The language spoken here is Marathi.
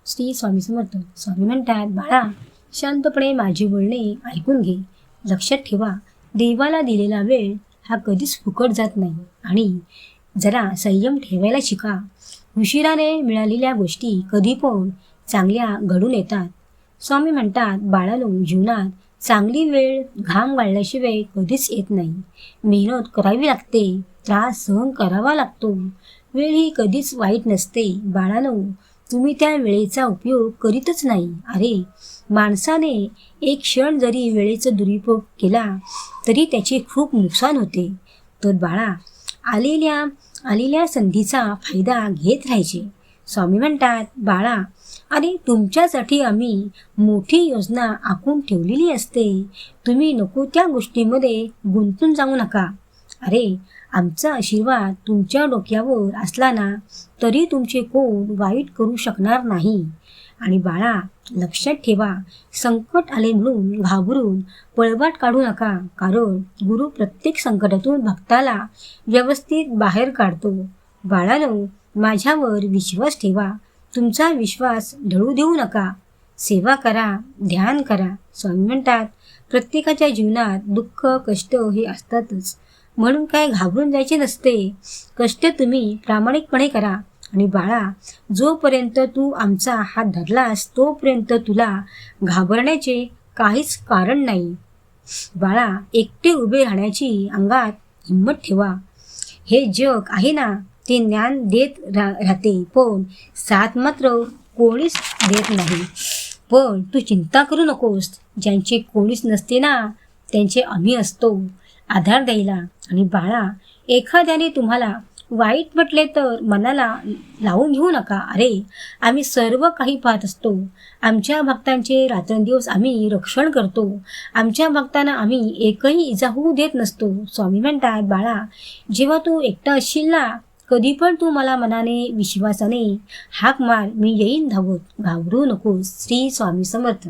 श्री स्वामी समर्थ. स्वामी म्हणतात, बाळा शांतपणे माझे बोलणे ऐकून घे. लक्षात ठेवा, देवाला दिलेला वेळ हा कधीच फुकट जात नाही आणि जरा संयम ठेवायला शिका. उशिराने मिळालेल्या गोष्टी कधी पण चांगल्या घडून येतात. स्वामी म्हणतात, बाळानो, जीवनात चांगली वेळ घाम गाळल्याशिवाय कधीच येत नाही. मेहनत करावी लागते, त्रास सहन करावा लागतो. वेळ ही कधीच वाईट नसते. बाळानो, तुम्ही त्या वेळेचा उपयोग करीतच नाही. अरे, माणसाने एक क्षण जरी वेळेचा दुरुपयोग केला तरी त्याचे खूप नुकसान होते. तर बाळा, आलेल्या संधीचा फायदा घेत राहायचे. स्वामी म्हणतात, बाळा, अरे तुमच्यासाठी आम्ही मोठी योजना आखून ठेवलेली असते. तुम्ही नको त्या गोष्टीमध्ये गुंतून जाऊ नका. अरे, आमचा आशीर्वाद तुमच्या डोक्यावर असला ना तरी तुमचे कोण वाईट करू शकणार नाही. आणि बाळा, लक्षात ठेवा, संकट आले म्हणून घाबरून पळवाट काढू नका. कारण गुरु प्रत्येक संकटातून भक्ताला व्यवस्थित बाहेर काढतो. बाळानो, माझ्यावर विश्वास ठेवा. तुमचा विश्वास ढळू देऊ नका. सेवा करा, ध्यान करा. स्वामी म्हणतात, प्रत्येकाच्या जीवनात दुःख कष्ट हे असतातच, म्हणून काय घाबरून जायचे नसते. कष्ट तुम्ही प्रामाणिकपणे करा. आणि बाळा, जोपर्यंत तू आमचा हात धरलास तोपर्यंत तुला घाबरण्याचे काहीच कारण नाही. बाळा, एकटे उभे राहण्याची अंगात हिंमत ठेवा. हे जग आहे ना, ते ज्ञान देत राहते, पण साथ मात्र कोणीच देत नाही. पण तू चिंता करू नकोस. ज्यांचे कोणीच नसते ना, त्यांचे आम्ही असतो आधार द्यायला. आणि बाळा, एखाद्याने तुम्हाला वाईट म्हटले तर मनाला लावून घेऊ नका. अरे, आम्ही सर्व काही पाहत असतो. आमच्या भक्तांचे रात्रंदिवस आम्ही रक्षण करतो. आमच्या भक्तांना आम्ही एकही इजा होऊ देत नसतो. स्वामी म्हणतात, बाळा, जेव्हा तू एकटा असशील ना, कधी पण तू मला मनाने विश्वासाने हाक मार, मी येईन धावत. घाबरू नकोस. श्री स्वामी समर्थ.